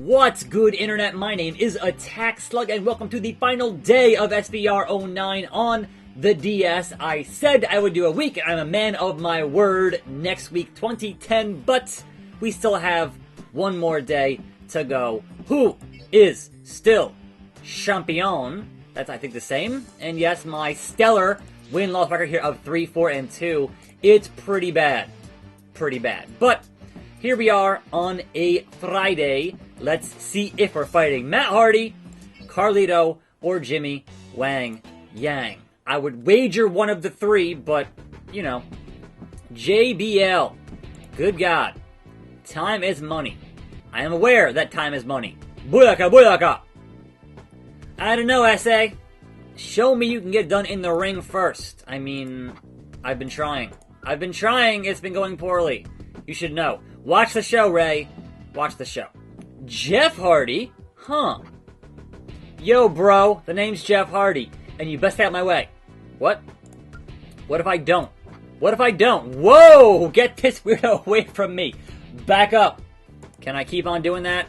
What's good, Internet? My name is attackslug, and welcome to the final day of SVR09 on the DS. I said I would do a week, and I'm a man of my word. Next week, 2010, but we still have one more day to go. Who is still champion? That's, I think, the same. And yes, my stellar win-loss record here of 3-4-2. It's pretty bad. Pretty bad. But here we are on a Friday. Let's see if we're fighting Matt Hardy, Carlito, or Jimmy Wang Yang. I would wager one of the three, but, you know, JBL. Good God. Time is money. I am aware that time is money. Booyaka, booyaka! I don't know, SA. Show me you can get done in the ring first. I mean, I've been trying. It's been going poorly. You should know. Watch the show, Ray. Watch the show. Jeff Hardy? Huh. Yo, bro. The name's Jeff Hardy. And you best stay out my way. What? What if I don't? What if I don't? Whoa! Get this weirdo away from me. Back up. Can I keep on doing that?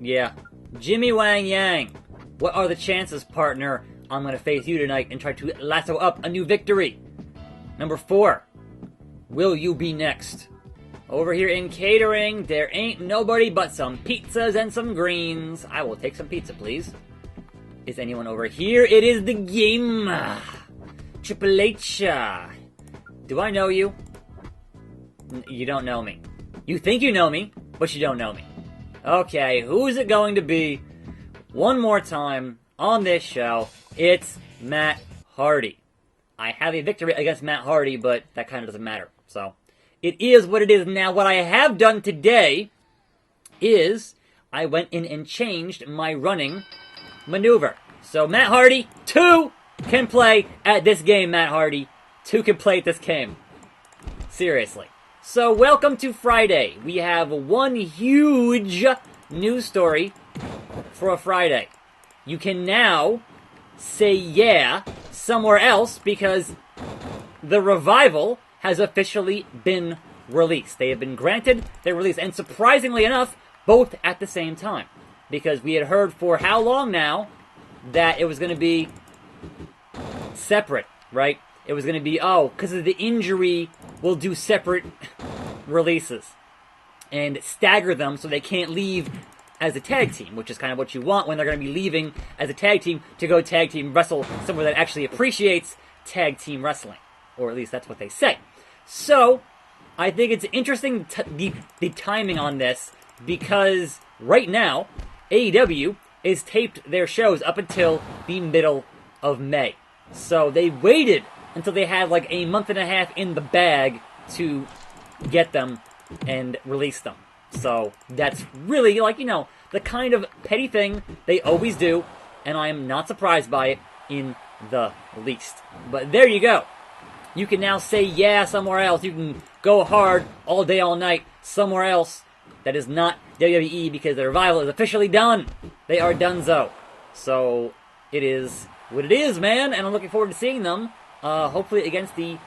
Yeah. Jimmy Wang Yang. What are the chances, partner? I'm going to face you tonight and try to lasso up a new victory. Number 4. Will you be next? Over here in catering, there ain't nobody but some pizzas and some greens. I will take some pizza, please. Is anyone over here? It is the game. Triple H. Do I know you? You don't know me. You think you know me, but you don't know me. Okay, who's it going to be? One more time on this show, it's Matt Hardy. I have a victory against Matt Hardy, but that kind of doesn't matter. So, it is what it is. Now, what I have done today is I went in and changed my running maneuver. So, Matt Hardy, 2 can play at this game, Matt Hardy. 2 can play at this game. Seriously. So, welcome to Friday. We have one huge news story for a Friday. You can now say yeah somewhere else because the Revival has officially been released. They have been granted their release, and surprisingly enough, both at the same time. Because we had heard for how long now that it was going to be separate, right? It was going to be, because of the injury, we'll do separate releases and stagger them so they can't leave as a tag team, which is kind of what you want when they're going to be leaving as a tag team to go tag team wrestle somewhere that actually appreciates tag team wrestling. Or at least that's what they say. So, I think it's interesting the timing on this because right now, AEW is taped their shows up until the middle of May. So they waited until they had like a month and a half in the bag to get them and release them. So that's really like, the kind of petty thing they always do, and I am not surprised by it in the least. But there you go. You can now say yeah somewhere else. You can go hard all day, all night somewhere else that is not WWE because the Revival is officially done. They are donezo. So it is what it is, man, and I'm looking forward to seeing them, hopefully against the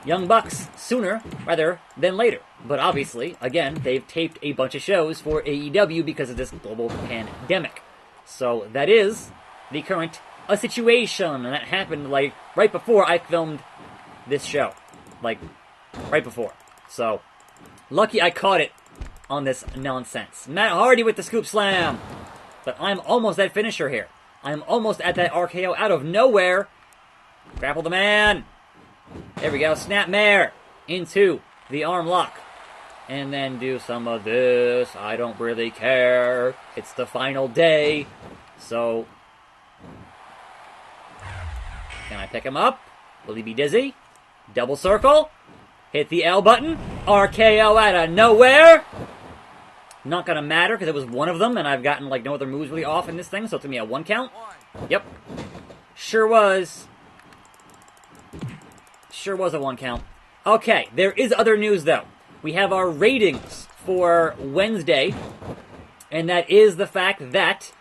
Young Bucks sooner rather than later. But obviously, again, they've taped a bunch of shows for AEW because of this global pandemic. So that is the current situation, and that happened like right before I filmed this show. Like, right before. So, lucky I caught it on this nonsense. Matt Hardy with the scoop slam. But I'm almost at finisher here. I'm almost at that RKO out of nowhere. Grapple the man. There we go. Snapmare into the arm lock. And then do some of this. I don't really care. It's the final day. So, can I pick him up? Will he be dizzy? Double circle. Hit the L button. RKO out of nowhere. Not gonna matter because it was one of them and I've gotten like no other moves really off in this thing, so it's gonna be a 1 count. Yep. Sure was. Sure was a 1 count. Okay, there is other news though. We have our ratings for Wednesday, and that is the fact that,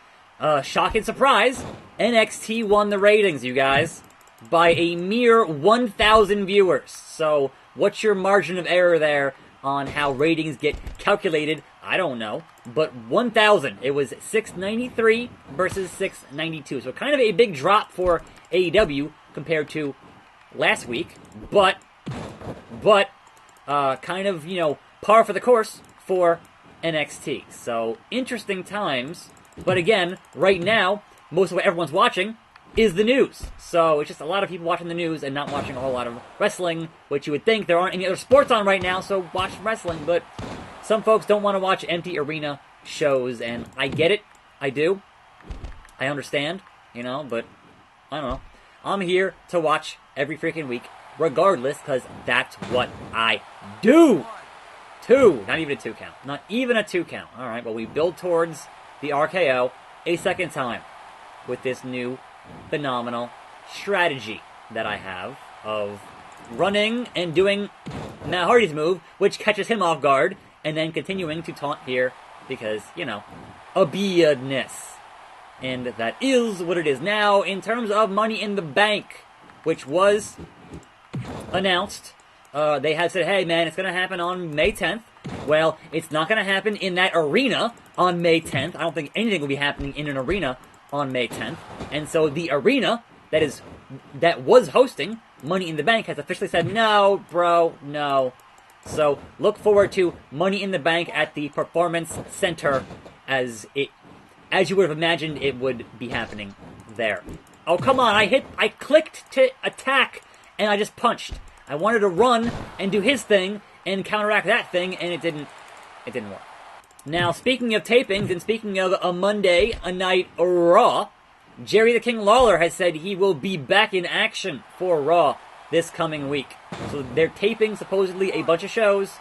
shock and surprise, NXT won the ratings, you guys, by a mere 1,000 viewers. So, what's your margin of error there on how ratings get calculated? I don't know, but 1,000. It was 693 versus 692. So kind of a big drop for AEW compared to last week, but kind of, you know, par for the course for NXT. So interesting times, but again, right now, most of what everyone's watching is the news. So it's just a lot of people watching the news and not watching a whole lot of wrestling, which you would think there aren't any other sports on right now, so watch wrestling, but some folks don't want to watch empty arena shows, and I get it. I do. I understand, you know, but I don't know. I'm here to watch every freaking week, regardless, because that's what I do. 2. Not even a 2 count. Not even a 2 count. All right, well, we build towards the RKO a second time with this new phenomenal strategy that I have of running and doing Matt Hardy's move, which catches him off guard, and then continuing to taunt here because, you know, obedness. And that is what it is. Now, in terms of Money in the Bank, which was announced, they had said, hey, man, it's going to happen on May 10th. Well, it's not going to happen in that arena on May 10th. I don't think anything will be happening in an arena on May 10th. And so the arena that was hosting Money in the Bank has officially said, no, bro, no. So look forward to Money in the Bank at the Performance Center as you would have imagined it would be happening there. Oh, come on, I clicked to attack, and I just punched. I wanted to run and do his thing and counteract that thing, and it didn't work. Now, speaking of tapings, and speaking of a Monday, a night Raw, Jerry the King Lawler has said he will be back in action for Raw this coming week. So they're taping, supposedly, a bunch of shows,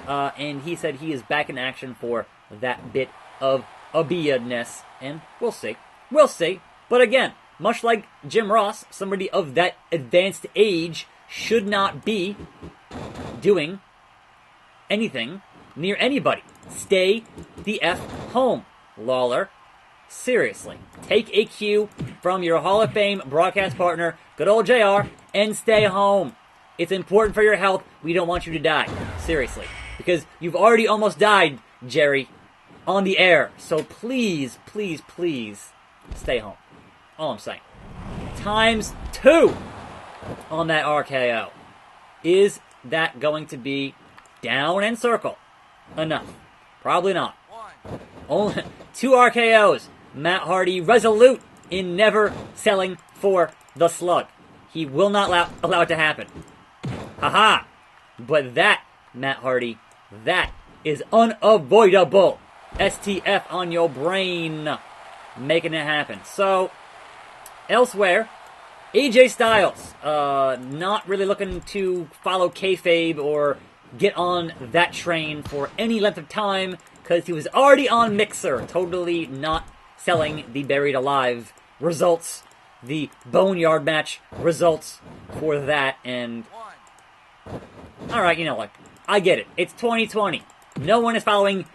and he said he is back in action for that bit of obedness, and we'll see. We'll see. But again, much like Jim Ross, somebody of that advanced age should not be doing anything near anybody. Stay the F home, Lawler. Seriously. Take a cue from your Hall of Fame broadcast partner, good old JR, and stay home. It's important for your health. We don't want you to die. Seriously. Because you've already almost died, Jerry, on the air. So please, please, please, stay home. All I'm saying. ×2 on that RKO. Is that going to be down and circle enough? Probably not. Only 2 RKOs. Matt Hardy resolute in never selling for the Slug. He will not allow it to happen. Haha. But that, Matt Hardy, that is unavoidable. STF on your brain. Making it happen. So, elsewhere, AJ Styles, not really looking to follow kayfabe or get on that train for any length of time, because he was already on Mixer, totally not selling the Buried Alive results, the Boneyard match results for that, and alright, you know what, I get it, it's 2020, no one is following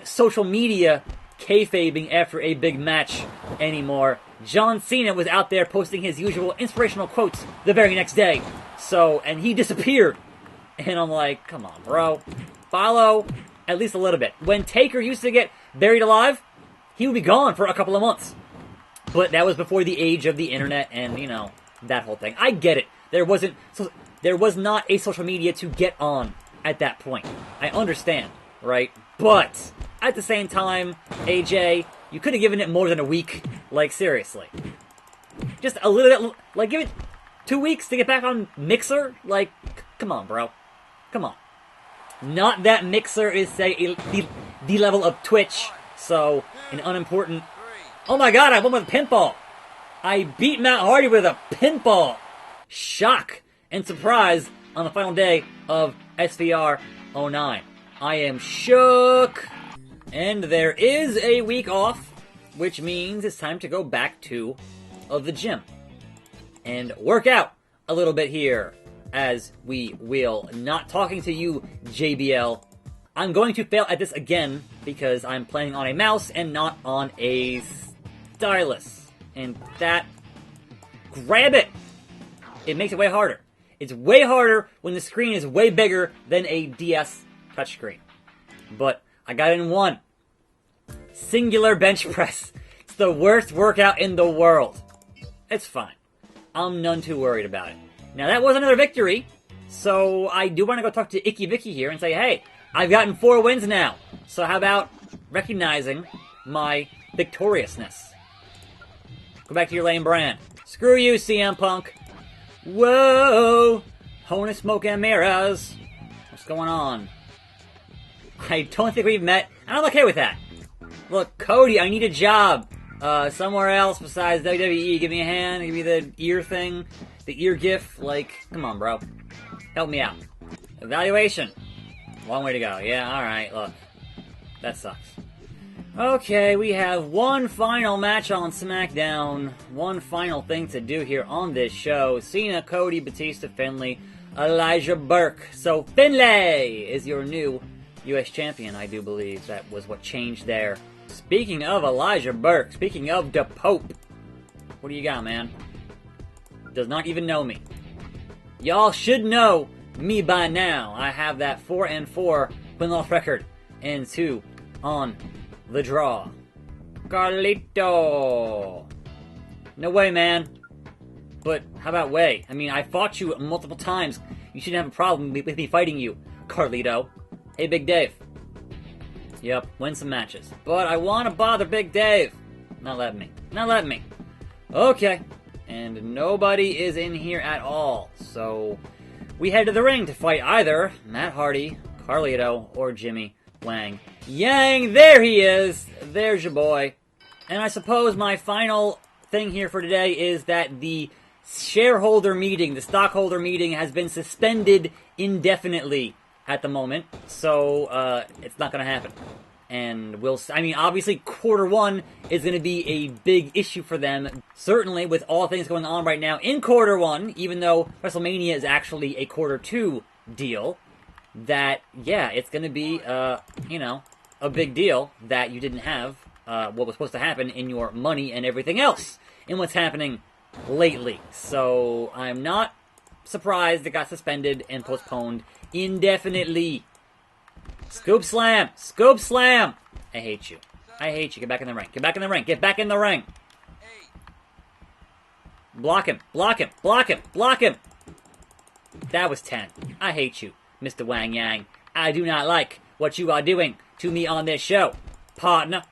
social media kayfabing after a big match anymore. John Cena was out there posting his usual inspirational quotes the very next day. So, and he disappeared. And I'm like, come on, bro. Follow at least a little bit. When Taker used to get buried alive, he would be gone for a couple of months. But that was before the age of the internet and, you know, that whole thing. I get it. There was not a social media to get on at that point. I understand, right? But at the same time, AJ, you could have given it more than a week. Like, seriously. Just a little bit, like, give it 2 weeks to get back on Mixer? Like, come on, bro. Come on. Not that Mixer is, say, the level of Twitch, so an unimportant... Oh my god, I won with a pinfall! I beat Matt Hardy with a pinfall! Shock and surprise on the final day of SVR 09. I am shook! And there is a week off, which means it's time to go back to the gym and work out a little bit here as we will. Not talking to you, JBL. I'm going to fail at this again because I'm playing on a mouse and not on a stylus. And that... Grab it! It makes it way harder. It's way harder when the screen is way bigger than a DS touchscreen. but I got in one. Singular bench press. It's the worst workout in the world. It's fine. I'm none too worried about it. Now, that was another victory, so I do want to go talk to Icky Vicky here and say, hey, I've gotten 4 wins now. So how about recognizing my victoriousness? Go back to your lame brand. Screw you, CM Punk. Whoa! Hona Smoke and Mirrors. What's going on? I don't think we've met, and I'm okay with that. Look, Cody, I need a job. Somewhere else besides WWE. Give me a hand, give me the ear thing, the ear gif. Like, come on, bro. Help me out. Evaluation. Long way to go. Yeah, alright, look. That sucks. Okay, we have one final match on SmackDown. One final thing to do here on this show. Cena, Cody, Batista, Finlay, Elijah Burke. So, Finlay is your new U.S. champion, I do believe. That was what changed there. Speaking of Elijah Burke, speaking of the Pope, what do you got, man? Does not even know me. Y'all should know me by now. I have that 4-4 win-loss record and 2 on the draw. Carlito. No way, man. But how about way? I mean, I fought you multiple times. You shouldn't have a problem with me fighting you, Carlito. Hey, Big Dave. Yep, win some matches. But I want to bother Big Dave. Not letting me. Not letting me. Okay. And nobody is in here at all. So we head to the ring to fight either Matt Hardy, Carlito, or Jimmy Wang Yang. There he is. There's your boy. And I suppose my final thing here for today is that the shareholder meeting, the stockholder meeting, has been suspended indefinitely at the moment, so it's not going to happen. And I mean, obviously, Q1 is going to be a big issue for them. Certainly, with all things going on right now in Q1, even though WrestleMania is actually a Q2 deal, that, yeah, it's going to be, you know, a big deal that you didn't have what was supposed to happen in your money and everything else in what's happening lately. So, I'm not surprised it got suspended and postponed indefinitely. Scoop slam! Scoop slam! I hate you. I hate you. Get back in the ring. Get back in the ring. Get back in the ring. Block him. Block him. Block him. Block him. That was 10. I hate you, Mr. Wang Yang. I do not like what you are doing to me on this show, partner.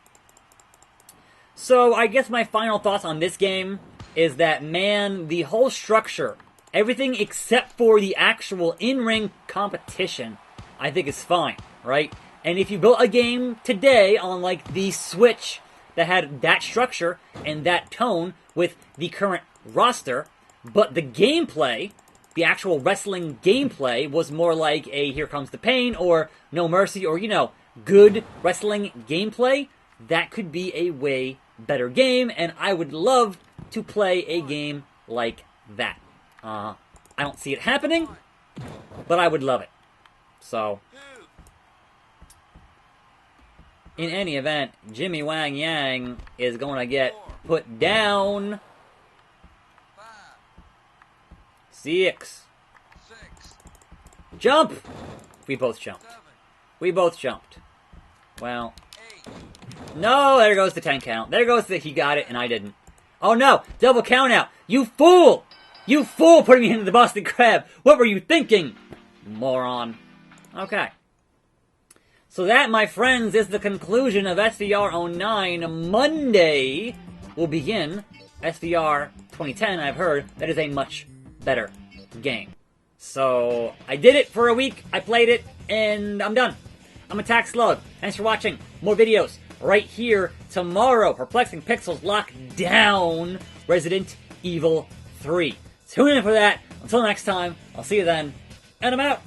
So, I guess my final thoughts on this game is that, man, the whole structure, everything except for the actual in-ring competition, I think is fine, right? And if you built a game today on, like, the Switch that had that structure and that tone with the current roster, but the gameplay, the actual wrestling gameplay, was more like a Here Comes the Pain or No Mercy or, you know, good wrestling gameplay, that could be a way better game, and I would love to play a game like that. I don't see it happening, but I would love it. So, in any event, Jimmy Wang Yang is going to get put down. 6. Jump! We both jumped. We both jumped. Well, no, there goes the 10 count. There goes the he got it and I didn't. Oh no, double count out. You fool! You fool putting me into the Boston Crab. What were you thinking, moron? Okay. So that, my friends, is the conclusion of SVR 09. Monday will begin SVR 2010. I've heard that is a much better game. So, I did it for a week, I played it, and I'm done. I'm attackslug. Thanks for watching. More videos right here tomorrow. Perplexing Pixels lock down Resident Evil 3. Tune in for that. Until next time, I'll see you then, and I'm out.